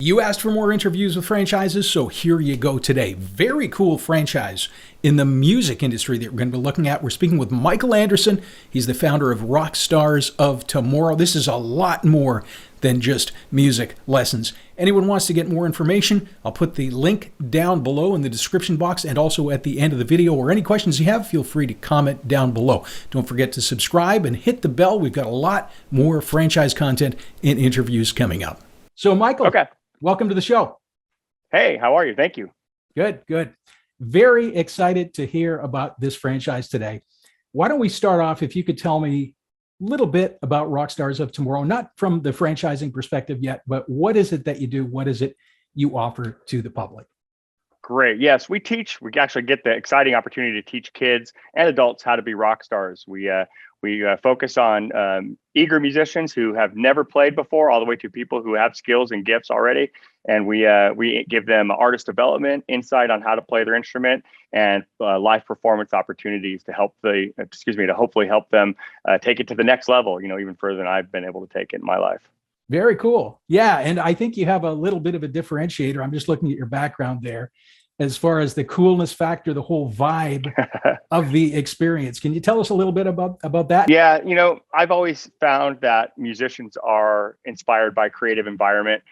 You asked for more interviews with franchises, so here you go today. Very cool franchise in the music industry that we're going to be looking at. We're speaking with Michael Anderson. He's the founder of Rockstars of Tomorrow. This is a lot more than just music lessons. Anyone wants to get more information, I'll put the link down below in the description box and also at the end of the video. Or any questions you have, feel free to comment down below. Don't forget to subscribe and hit the bell. We've got a lot more franchise content and interviews coming up. So Michael. Okay. Welcome to the show. Hey, how are you? Thank you. Good, good. Very excited to hear about this franchise today. Why don't we start off, if you could tell me a little bit about Rockstars of Tomorrow, not from the franchising perspective yet, but what is it that you do? What is it you offer to the public? Great. Yes, we actually get the exciting opportunity to teach kids and adults how to be rock stars. We focus on eager musicians who have never played before, all the way to people who have skills and gifts already. And we give them artist development, insight on how to play their instrument, and live performance opportunities to hopefully help them take it to the next level, even further than I've been able to take it in my life. Very cool. Yeah. And I think you have a little bit of a differentiator. I'm just looking at your background there as far as the coolness factor, the whole vibe of the experience. Can you tell us a little bit about that? Yeah. I've always found that musicians are inspired by creative environment.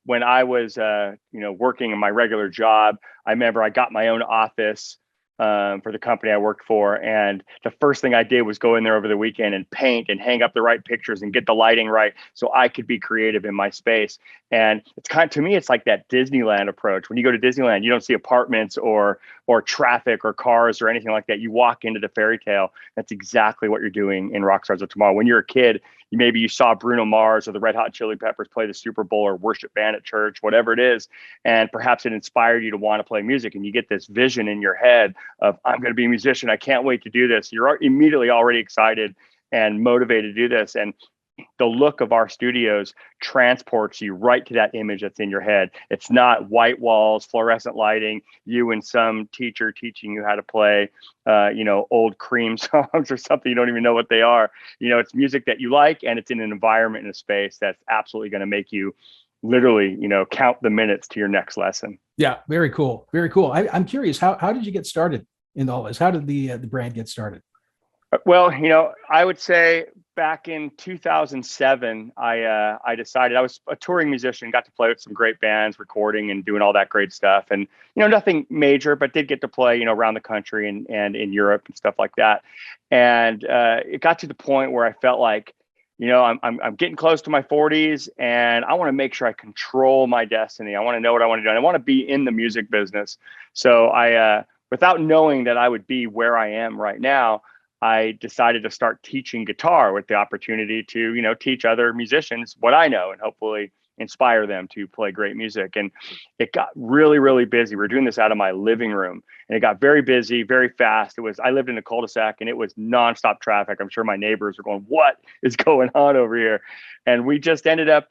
When I was, working in my regular job, I remember I got my own office for the company I worked for. And the first thing I did was go in there over the weekend and paint and hang up the right pictures and get the lighting right so I could be creative in my space. And to me, it's like that Disneyland approach. When you go to Disneyland, you don't see apartments or traffic or cars or anything like that. You walk into the fairy tale. That's exactly what you're doing in Rockstars of Tomorrow. When you're a kid, maybe you saw Bruno Mars or the Red Hot Chili Peppers play the Super Bowl or worship band at church, whatever it is. And perhaps it inspired you to want to play music. And you get this vision in your head of, I'm going to be a musician. I can't wait to do this. You're immediately already excited and motivated to do this. And the look of our studios transports you right to that image that's in your head. It's not white walls, fluorescent lighting, you and some teacher teaching you how to play, old Cream songs or something. You don't even know what they are. It's music that you like, and it's in an environment in a space that's absolutely going to make you literally, count the minutes to your next lesson. Yeah, very cool. Very cool. I'm curious, how did you get started in all this? How did the brand get started? Well, I would say back in 2007, I decided I was a touring musician, got to play with some great bands, recording and doing all that great stuff. And, nothing major, but did get to play, around the country and in Europe and stuff like that. And it got to the point where I felt like, I'm getting close to my 40s and I want to make sure I control my destiny. I want to know what I want to do. And I want to be in the music business. So without knowing that I would be where I am right now, I decided to start teaching guitar with the opportunity to, teach other musicians what I know and hopefully inspire them to play great music. And it got really, really busy. We're doing this out of my living room, and it got very busy, very fast. I lived in a cul-de-sac and it was nonstop traffic. I'm sure my neighbors were going, what is going on over here? And we just ended up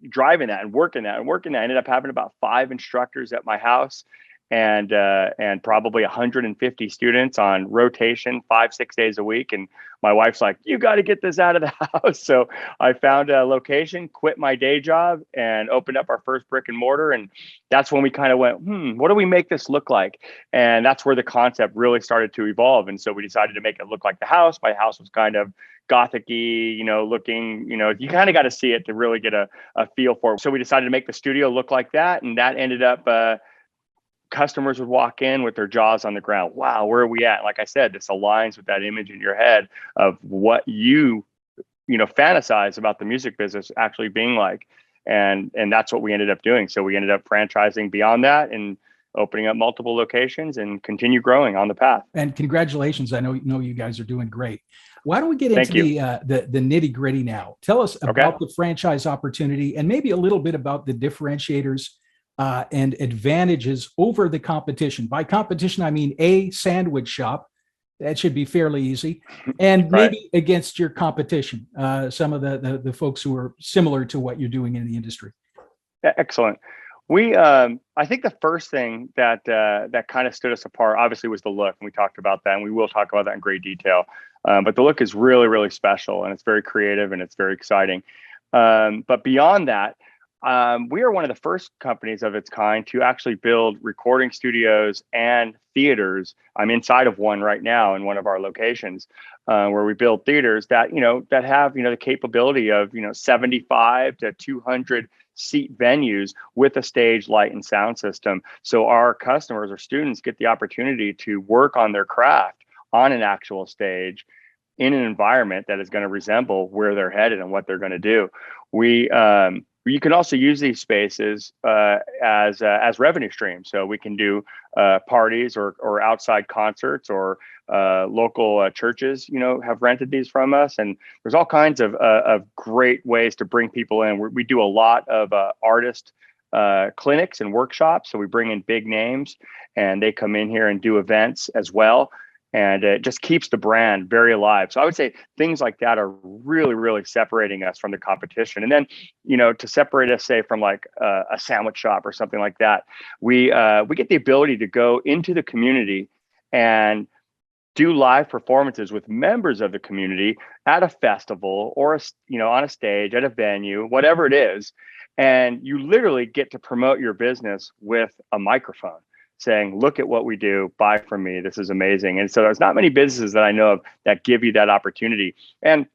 driving that and working that. I ended up having about 5 instructors at my house, and probably 150 students on rotation 5-6 days a week. And my wife's like, you got to get this out of the house. So I found a location, quit my day job, and opened up our first brick and mortar. And that's when we kind of went, what do we make this look like? And that's where the concept really started to evolve. And so we decided to make it look like the house. My house was kind of Gothic-y, looking, you kind of got to see it to really get a feel for it. So we decided to make the studio look like that. And that ended up, customers would walk in with their jaws on the ground. Wow, where are we at? Like I said, this aligns with that image in your head of what you fantasize about the music business actually being like. And that's what we ended up doing. So we ended up franchising beyond that and opening up multiple locations and continue growing on the path. And congratulations. I know you guys are doing great. Why don't we get into the nitty gritty now? Tell us about the franchise opportunity and maybe a little bit about the differentiators and advantages over the competition. By competition, I mean a sandwich shop. That should be fairly easy. And maybe against your competition, some of the folks who are similar to what you're doing in the industry. Excellent. I think the first thing that kind of stood us apart, obviously, was the look. And we talked about that, and we will talk about that in great detail. But the look is really, really special, and it's very creative and it's very exciting. But beyond that, we are one of the first companies of its kind to actually build recording studios and theaters. I'm inside of one right now in one of our locations, where we build theaters that, that have, the capability of, 75 to 200 seat venues with a stage, light, and sound system. So our customers or students get the opportunity to work on their craft on an actual stage in an environment that is going to resemble where they're headed and what they're going to do. You can also use these spaces as revenue streams. So we can do parties or outside concerts, or local churches, have rented these from us. And there's all kinds of great ways to bring people in. We do a lot of artist clinics and workshops. So we bring in big names, and they come in here and do events as well. And it just keeps the brand very alive. So I would say things like that are really, really separating us from the competition. And then, to separate us, say, from like a sandwich shop or something like that, we get the ability to go into the community and do live performances with members of the community at a festival, or on a stage, at a venue, whatever it is. And you literally get to promote your business with a microphone, saying, look at what we do, buy from me, this is amazing. And so there's not many businesses that I know of that give you that opportunity. And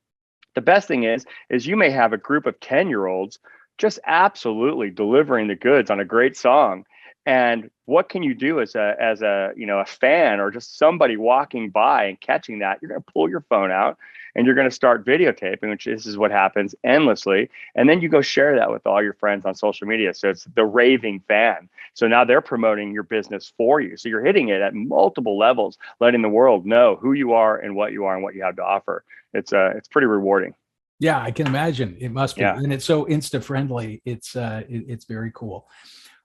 the best thing is you may have a group of 10-year-olds just absolutely delivering the goods on a great song. And what can you do as a fan, or just somebody walking by and catching that? You're going to pull your phone out and you're going to start videotaping, which this is what happens endlessly. And then you go share that with all your friends on social media. So it's the raving fan. So now they're promoting your business for you. So you're hitting it at multiple levels, letting the world know who you are and what you have to offer. It's pretty rewarding. Yeah, I can imagine. It must be. Yeah. And it's so Insta friendly. It's very cool.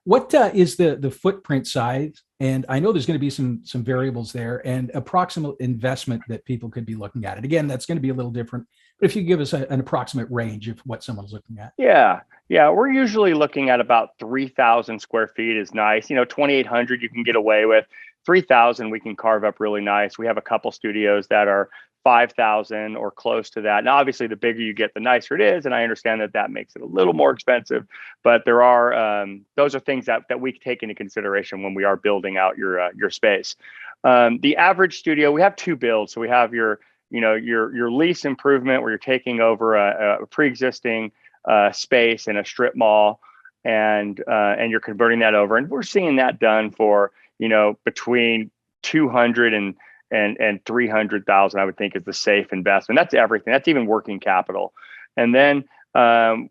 What is the footprint size? And I know there's going to be some variables there, and approximate investment that people could be looking at. And again, that's going to be a little different. But if you give us an approximate range of what someone's looking at. Yeah. We're usually looking at about 3,000 square feet is nice. 2,800 you can get away with. 3,000 we can carve up really nice. We have a couple studios that are 5,000 or close to that. Now, obviously, the bigger you get, the nicer it is, and I understand that makes it a little more expensive. But there are those are things that we take into consideration when we are building out your space. The average studio, we have two builds. So we have your lease improvement, where you're taking over a pre-existing space in a strip mall, and you're converting that over, and we're seeing that done for between 200 and 300,000, I would think, is the safe investment. That's everything. That's even working capital. And then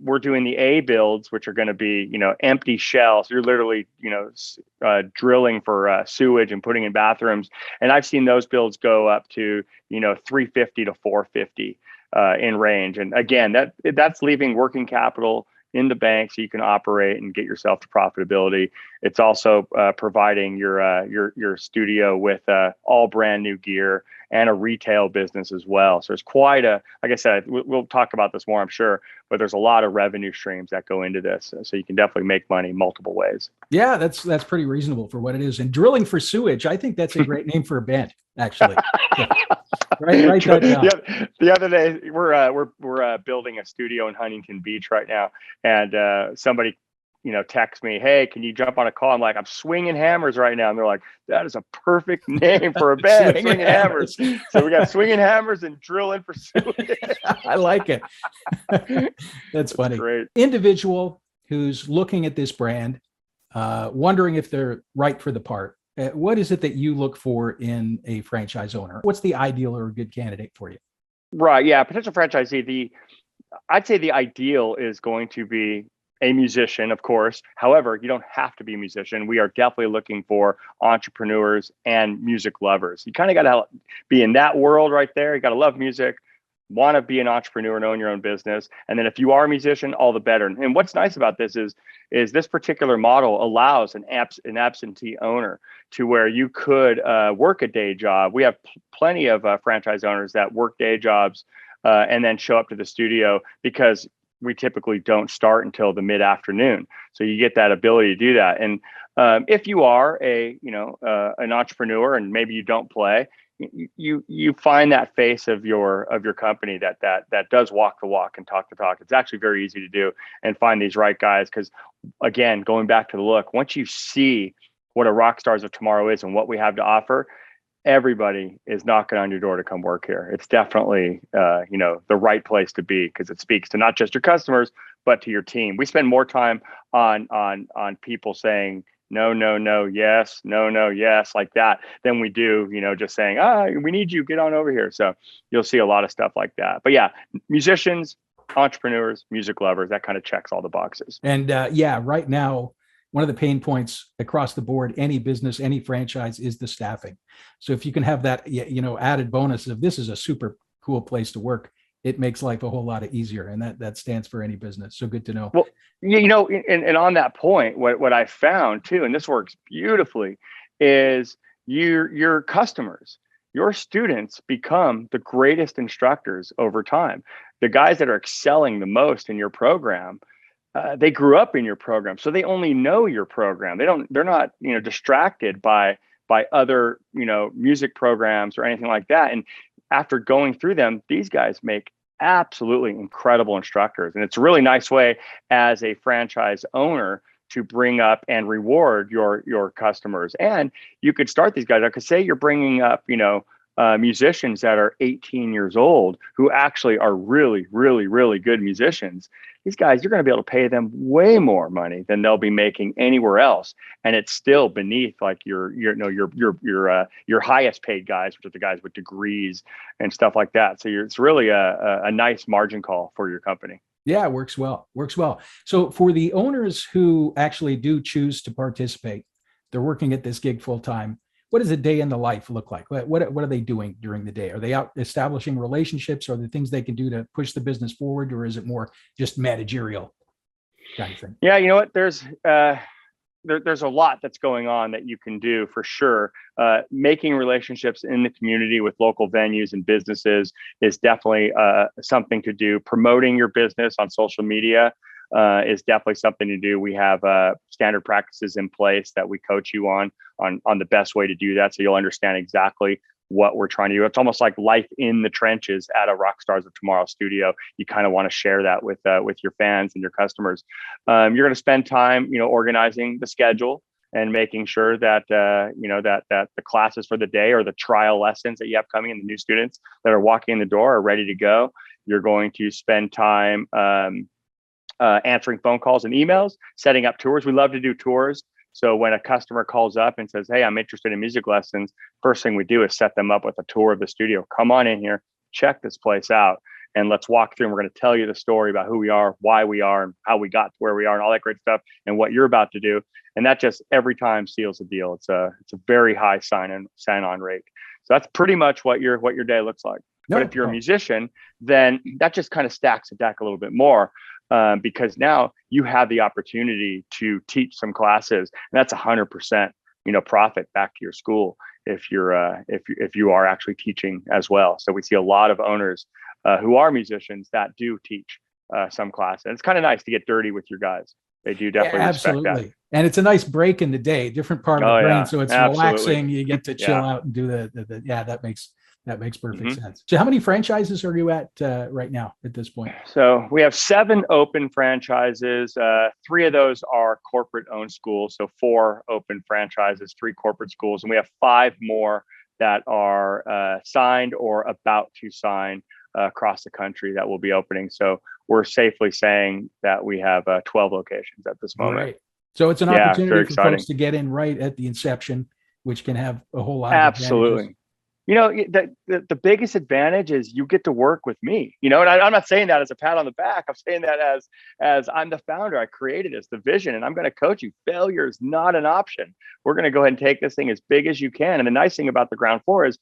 we're doing the A builds, which are going to be empty shells. You're literally drilling for sewage and putting in bathrooms. And I've seen those builds go up to 350 to 450 in range. And again, that's leaving working capital in the bank so you can operate and get yourself to profitability. It's also providing your studio with all brand new gear and a retail business as well. So it's quite like I said, we'll talk about this more, I'm sure, but there's a lot of revenue streams that go into this. So you can definitely make money multiple ways. Yeah, that's pretty reasonable for what it is. And drilling for sewage, I think that's a great name for a band, actually. Yeah. Right. The other day, we're building a studio in Huntington Beach right now, and somebody text me, hey, can you jump on a call? I'm like, I'm swinging hammers right now. And they're like, that is a perfect name for a band, swinging hammers. So we got swinging hammers and drilling for sewage. I like it. That's funny. Great. Individual who's looking at this brand, wondering if they're right for the part. What is it that you look for in a franchise owner? What's the ideal or a good candidate for you? Right. Yeah. Potential franchisee. I'd say the ideal is going to be a musician, of course. However, you don't have to be a musician. We are definitely looking for entrepreneurs and music lovers. You kind of got to be in that world right there. You got to love music, want to be an entrepreneur and own your own business. And then if you are a musician, all the better. And what's nice about this is this particular model allows an absentee owner to where you could work a day job. We have plenty of franchise owners that work day jobs and then show up to the studio, because we typically don't start until the mid-afternoon. So you get that ability to do that. And if you are an entrepreneur and maybe you don't play, you find that face of your company that does walk the walk and talk the talk. It's actually very easy to do and find these right guys, because again, going back to the look, once you see what a Rockstars of Tomorrow is and what we have to offer, everybody is knocking on your door to come work here. It's definitely the right place to be, because it speaks to not just your customers but to your team. We spend more time on people saying no, no, no, yes, no, no, yes, like that, than we do, just saying, we need you, get on over here. So you'll see a lot of stuff like that. But yeah, musicians, entrepreneurs, music lovers, that kind of checks all the boxes. And right now, one of the pain points across the board, any business, any franchise, is the staffing. So if you can have that, added bonus of this is a super cool place to work, it makes life a whole lot easier. And that stands for any business. So good to know. Well, and on that point, what I found too, and this works beautifully, is your customers, your students become the greatest instructors over time. The guys that are excelling the most in your program, they grew up in your program, so they only know your program. They're not distracted by other music programs or anything like that. And after going through them, these guys make absolutely incredible instructors. And it's a really nice way as a franchise owner to bring up and reward your customers. And you could start these guys out, because say you're bringing up musicians that are 18 years old who actually are really, really, really good musicians. These guys, you're going to be able to pay them way more money than they'll be making anywhere else, and it's still beneath like your highest paid guys, which are the guys with degrees and stuff like that. So it's really a nice margin call for your company. Yeah, it works well. So for the owners who actually do choose to participate, they're working at this gig full time. What does a day in the life look like? What are they doing during the day? Are they out establishing relationships? Are there things they can do to push the business forward, or is it more just managerial kind of thing? Yeah, you know what? There's a lot that's going on that you can do for sure. Making relationships in the community with local venues and businesses is definitely something to do. Promoting your business on social media is definitely something to do. We have standard practices in place that we coach you on the best way to do that, so you'll understand exactly what we're trying to do. It's almost like life in the trenches at a Rockstars of Tomorrow studio. You kind of want to share that with your fans and your customers. You're going to spend time, organizing the schedule and making sure that that the classes for the day or the trial lessons that you have coming in, the new students that are walking in the door are ready to go. You're going to spend time answering phone calls and emails, setting up tours. We love to do tours. So when a customer calls up and says, "Hey, I'm interested in music lessons," first thing we do is set them up with a tour of the studio. Come on in here, check this place out, and let's walk through. And we're going to tell you the story about who we are, why we are, and how we got to where we are, and all that great stuff, and what you're about to do. And that just every time seals the deal. It's a very high sign-on rate. So that's pretty much what your day looks like. But if you're a musician, then that just kind of stacks the deck a little bit more. Because now you have the opportunity to teach some classes, and that's 100%, profit back to your school if you are actually teaching as well. So we see a lot of owners who are musicians that do teach some class, and it's kind of nice to get dirty with your guys. They do definitely respect that. And it's a nice break in the day, different part of the brain, so it's relaxing. You get to chill out and do that makes perfect sense. So how many franchises are you at right now at this point? So we have 7 open franchises. 3 of those are corporate owned schools. So 4 open franchises, 3 corporate schools. And we have 5 more that are signed or about to sign across the country that will be opening. So we're safely saying that we have 12 locations at this moment. Right. So it's an opportunity for folks to get in right at the inception, which can have a whole lot of advantages. The biggest advantage is you get to work with me, and I'm not saying that as a pat on the back. I'm saying that as I'm the founder. I created this, the vision, and I'm going to coach you. Failure is not an option. We're going to go ahead and take this thing as big as you can. And the nice thing about the ground floor is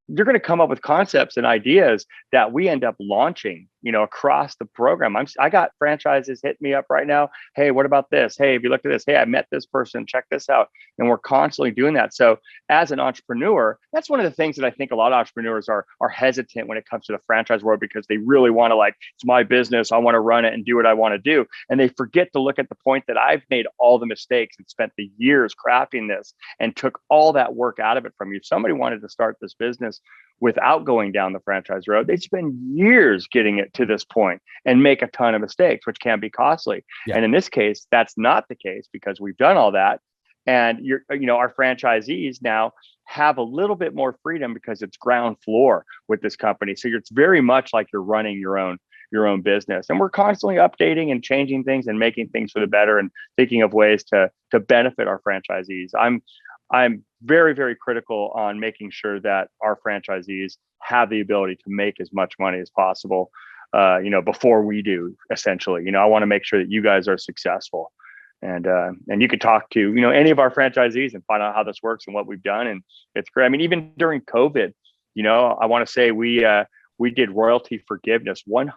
you're going to come up with concepts and ideas that we end up launching, across the program. I got franchises hitting me up right now. Hey, what about this? Hey, have you looked at this? Hey, I met this person. Check this out. And we're constantly doing that. So as an entrepreneur, that's one of the things that I think a lot of entrepreneurs are hesitant when it comes to the franchise world, because they really want to, like, it's my business, I want to run it and do what I want to do. And they forget to look at the point that I've made all the mistakes and spent the years crafting this and took all that work out of it from you. If somebody wanted to start this business without going down the franchise road, they spend years getting it to this point and make a ton of mistakes, which can be costly. Yeah. And in this case, that's not the case, because we've done all that. And our franchisees now have a little bit more freedom because it's ground floor with this company. So it's very much like you're running your own business. And we're constantly updating and changing things and making things for the better and thinking of ways to benefit our franchisees. I'm very, very critical on making sure that our franchisees have the ability to make as much money as possible, before we do, essentially. I want to make sure that you guys are successful. And you can talk to, any of our franchisees and find out how this works and what we've done. And it's great. I mean, even during COVID, I want to say we did royalty forgiveness, 100%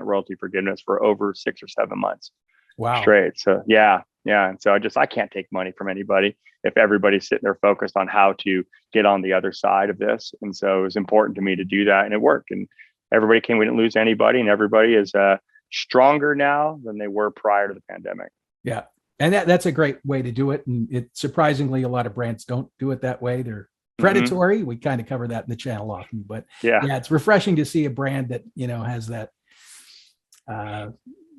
royalty forgiveness for over 6 or 7 months. Wow. Straight. So yeah. And so I can't take money from anybody if everybody's sitting there focused on how to get on the other side of this. And so it was important to me to do that, and it worked. And everybody came. We didn't lose anybody, and everybody is stronger now than they were prior to the pandemic. Yeah. And that's a great way to do it. And it surprisingly, a lot of brands don't do it that way. They're predatory. We kind of cover that in the channel often, but yeah, it's refreshing to see a brand that, has that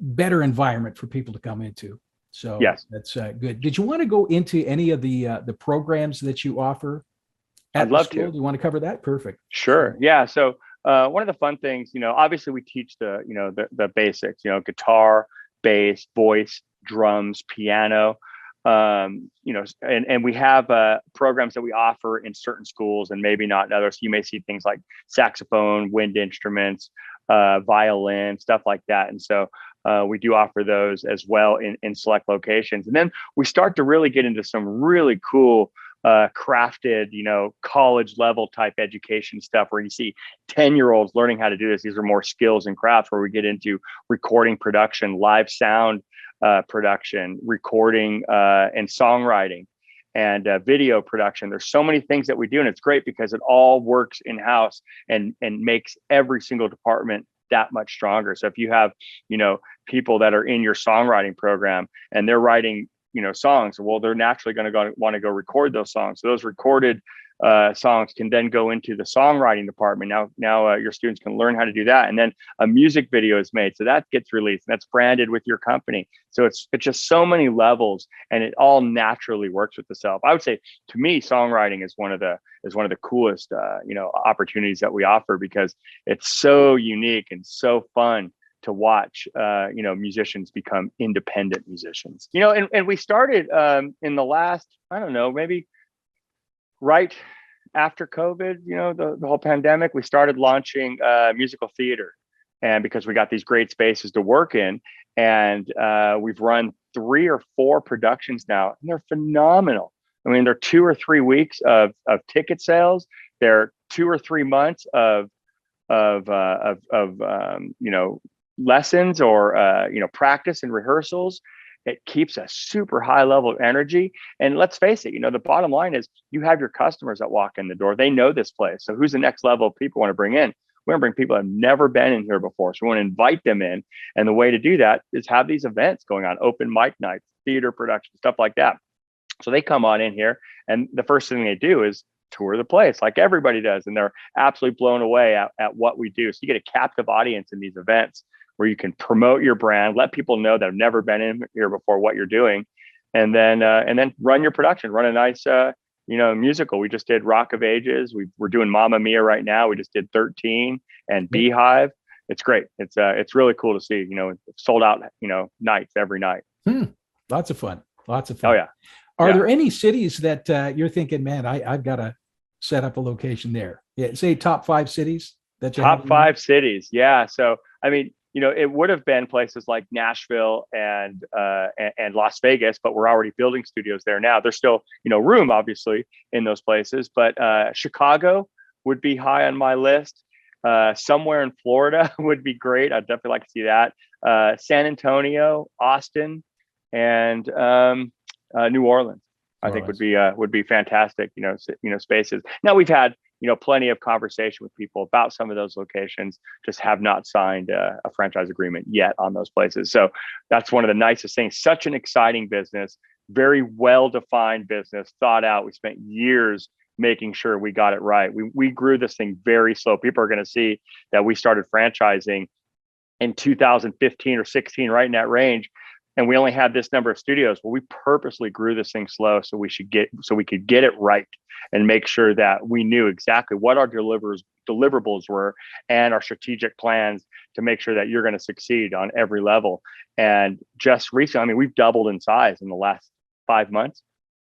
better environment for people to come into. So yes, that's good. Did you want to go into any of the programs that you offer? I'd love to. Do you want to cover that? Perfect. Sure. Yeah. So one of the fun things, obviously we teach the basics, guitar, bass, voice, drums, piano, and we have programs that we offer in certain schools and maybe not in others. You may see things like saxophone, wind instruments, violin, stuff like that. And so we do offer those as well in select locations. And then we start to really get into some really cool crafted, college level type education stuff where you see 10-year-olds learning how to do this. These are more skills and crafts where we get into recording production, live sound production, recording and songwriting, and video production. There's so many things that we do, and it's great because it all works in-house and makes every single department that much stronger. So if you have, people that are in your songwriting program and they're writing, songs, well, they're naturally going to want to go record those songs. So those recorded songs can then go into the songwriting department. Now your students can learn how to do that. And then a music video is made. So that gets released and that's branded with your company. So it's just so many levels, and it all naturally works with itself. I would say, to me, songwriting is one of the coolest, opportunities that we offer, because it's so unique and so fun to watch, musicians become independent musicians, and we started in the last, I don't know, maybe right after COVID, the whole pandemic, we started launching musical theater. And because we got these great spaces to work in, and we've run 3 or 4 productions now, and they're phenomenal. I mean, they're 2 or 3 weeks of ticket sales. They're 2 or 3 months of lessons or practice and rehearsals. It keeps a super high level of energy. And let's face it, the bottom line is you have your customers that walk in the door. They know this place. So who's the next level of people we want to bring in? We want to bring people that have never been in here before. So we want to invite them in. And the way to do that is have these events going on, open mic nights, theater production, stuff like that. So they come on in here, and the first thing they do is tour the place like everybody does. And they're absolutely blown away at what we do. So you get a captive audience in these events where you can promote your brand, let people know that have never been in here before what you're doing, and then run your production, run a nice musical. We just did Rock of Ages. We're doing Mamma Mia right now. We just did 13 and Beehive. It's great. It's really cool to see. Sold out nights every night. Lots of fun. Oh yeah. Are there any cities that you're thinking, man, I've got to set up a location there? Yeah, say top 5 cities that you top 5 cities. Yeah. So I mean, it would have been places like Nashville and Las Vegas, but we're already building studios there now. There's still, room obviously in those places, but Chicago would be high on my list. Somewhere in Florida would be great. I'd definitely like to see that. San Antonio, Austin, and New Orleans, I think would be fantastic. Spaces. Now we've had plenty of conversation with people about some of those locations, just have not signed a franchise agreement yet on those places. So that's one of the nicest things. Such an exciting business, very well defined business, thought out. We spent years making sure we got it right. We grew this thing very slow. People are going to see that we started franchising in 2015 or 16, right in that range. And we only had this number of studios. Well, we purposely grew this thing slow so we could get it right and make sure that we knew exactly what our deliverables were and our strategic plans to make sure that you're going to succeed on every level. And just recently, I mean, we've doubled in size in the last 5 months.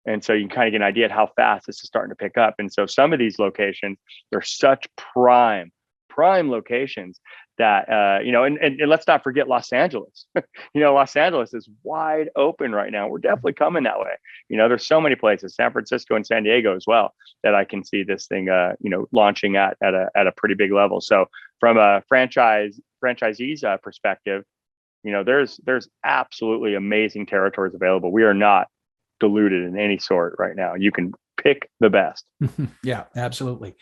And so you can kind of get an idea of how fast this is starting to pick up. And so some of these locations, they're such prime locations that, and let's not forget Los Angeles. Los Angeles is wide open right now. We're definitely coming that way. There's so many places, San Francisco and San Diego as well, that I can see this thing, launching at a pretty big level. So from a franchisee's perspective, there's absolutely amazing territories available. We are not diluted in any sort right now. You can pick the best. Yeah, absolutely.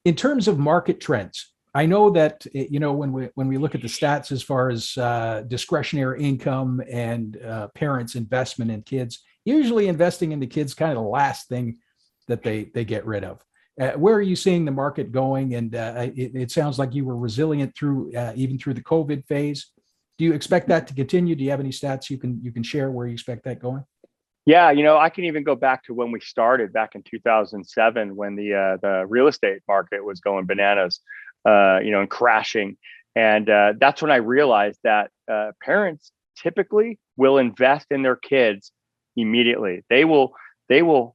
In terms of market trends, I know that, when we look at the stats as far as discretionary income and parents' investment in kids, usually investing in the kids kind of the last thing that they get rid of. Where are you seeing the market going? And it sounds like you were resilient through even through the COVID phase. Do you expect that to continue? Do you have any stats you can share where you expect that going? Yeah, I can even go back to when we started back in 2007, when the real estate market was going bananas, and crashing. And that's when I realized that parents typically will invest in their kids immediately. They will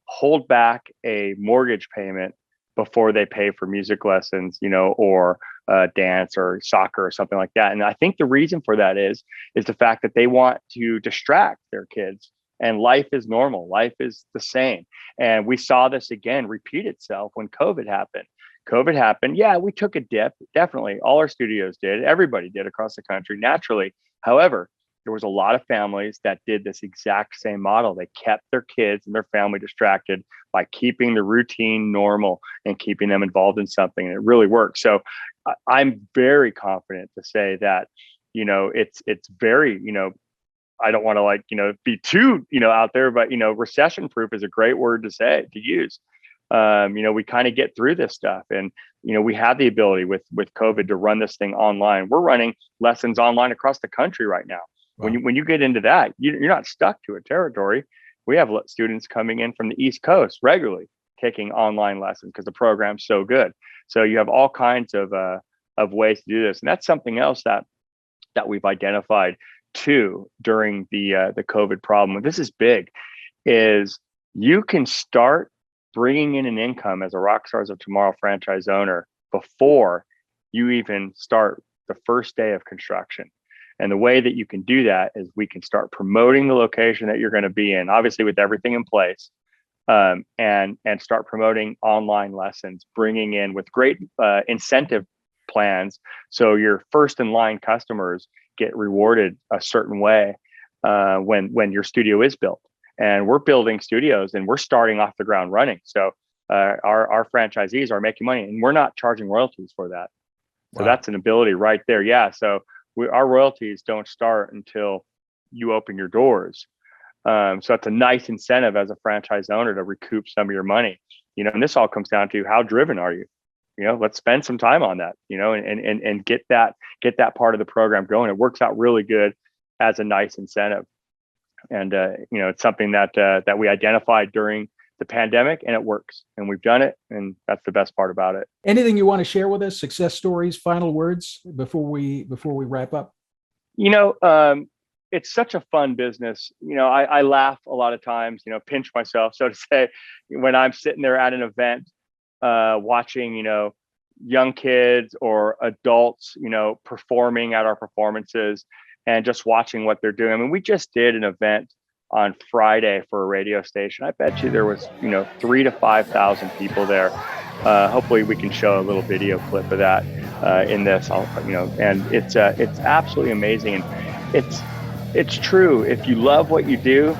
hold back a mortgage payment before they pay for music lessons, or dance or soccer or something like that. And I think the reason for that is the fact that they want to distract their kids. And life is normal. Life is the same. And we saw this again repeat itself when COVID happened. Yeah, we took a dip. Definitely. All our studios did. Everybody did across the country naturally. However, there was a lot of families that did this exact same model. They kept their kids and their family distracted by keeping the routine normal and keeping them involved in something. And it really worked. So I'm very confident to say that, it's very, I don't want to be too, out there, but, recession proof is a great word to use. We kind of get through this stuff, and, we have the ability with COVID to run this thing online. We're running lessons online across the country right now. Wow. When you get into that, you're not stuck to a territory. We have students coming in from the East Coast regularly taking online lessons because the program's so good. So you have all kinds of ways to do this. And that's something else that we've identified too during the COVID problem. This is big, is you can start bringing in an income as a Rockstars of Tomorrow franchise owner before you even start the first day of construction. And the way that you can do that is we can start promoting the location that you're going to be in, obviously with everything in place, and start promoting online lessons, bringing in with great incentive plans. So your first in line customers get rewarded a certain way when your studio is built. And we're building studios and we're starting off the ground running. So our franchisees are making money, and we're not charging royalties for that. So wow. That's an ability right there. Yeah. So our royalties don't start until you open your doors. So that's a nice incentive as a franchise owner to recoup some of your money. And this all comes down to how driven are you? Let's spend some time on that, and get that part of the program going. It works out really good as a nice incentive. And, it's something that we identified during the pandemic, and it works, and we've done it. And that's the best part about it. Anything you want to share with us? Success stories, final words before we wrap up? It's such a fun business. I laugh a lot of times, pinch myself, so to say, when I'm sitting there at an event, watching, young kids or adults, performing at our performances and just watching what they're doing. I mean, we just did an event on Friday for a radio station. I bet you there was, 3,000 to 5,000 people there. Hopefully we can show a little video clip of that in this. And it's absolutely amazing, and it's true. If you love what you do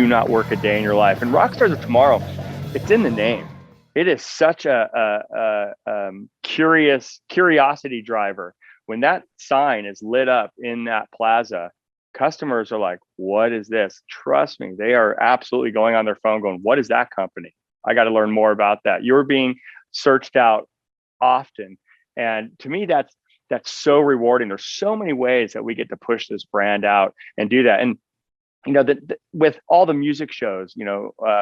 not work a day in your life. And Rockstars of Tomorrow, it's in the name. It is such a curiosity driver. When that sign is lit up in that plaza, customers are like, what is this? Trust me, they are absolutely going on their phone going, what is that company? I got to learn more about that. You're being searched out often. And to me, that's so rewarding. There's so many ways that we get to push this brand out and do that. And with all the music shows,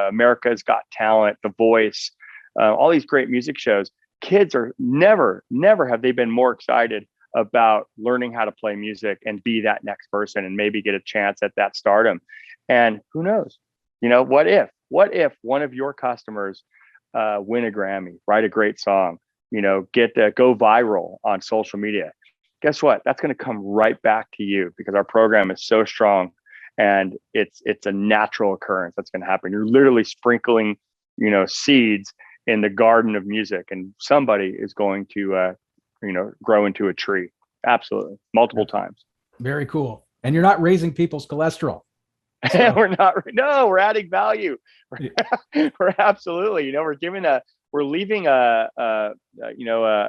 America's Got Talent, The Voice, all these great music shows, kids are never have they been more excited about learning how to play music and be that next person and maybe get a chance at that stardom. And who knows, what if one of your customers win a Grammy, write a great song, go viral on social media? Guess what? That's going to come right back to you, because our program is so strong, and it's a natural occurrence that's going to happen. You're literally sprinkling, seeds in the garden of music, and somebody is going to, grow into a tree. Absolutely. Multiple times. Very cool. And you're not raising people's cholesterol. So. We're adding value. We're absolutely, we're leaving a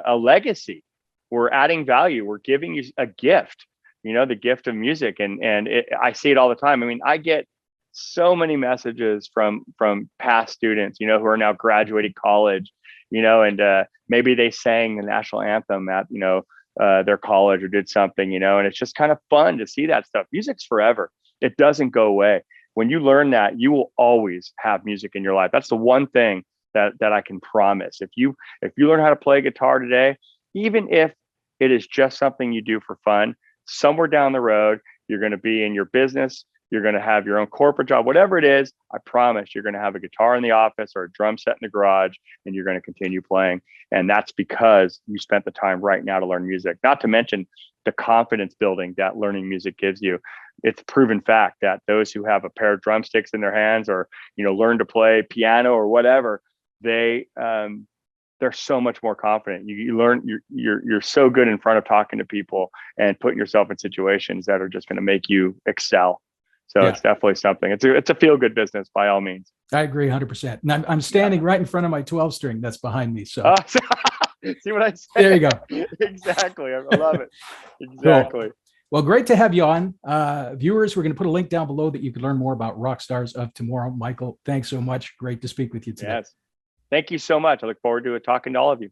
legacy. We're adding value. We're giving you a gift, the gift of music. And I see it all the time. I mean, I get so many messages from past students, who are now graduating college, and maybe they sang the national anthem at, their college, or did something, and it's just kind of fun to see that stuff. Music's forever. It doesn't go away. When you learn that, you will always have music in your life. That's the one thing that I can promise. If you learn how to play guitar today, even if it is just something you do for fun, somewhere down the road, you're going to be in your business, you're going to have your own corporate job, whatever it is, I promise you're going to have a guitar in the office or a drum set in the garage, and you're going to continue playing. And that's because you spent the time right now to learn music, not to mention the confidence building that learning music gives you. It's proven fact that those who have a pair of drumsticks in their hands, or, learn to play piano or whatever, they're so much more confident. You learn, you're so good in front of talking to people and putting yourself in situations that are just going to make you excel. So It's definitely something. It's a feel good business by all means. I agree 100%. And I'm standing right in front of my 12 string that's behind me. So see what I said? There you go. Exactly. I love it. Exactly. Cool. Well, great to have you on. Viewers, we're going to put a link down below that you can learn more about Rockstars of Tomorrow. Michael, thanks so much. Great to speak with you today. Yes. Thank you so much. I look forward to talking to all of you.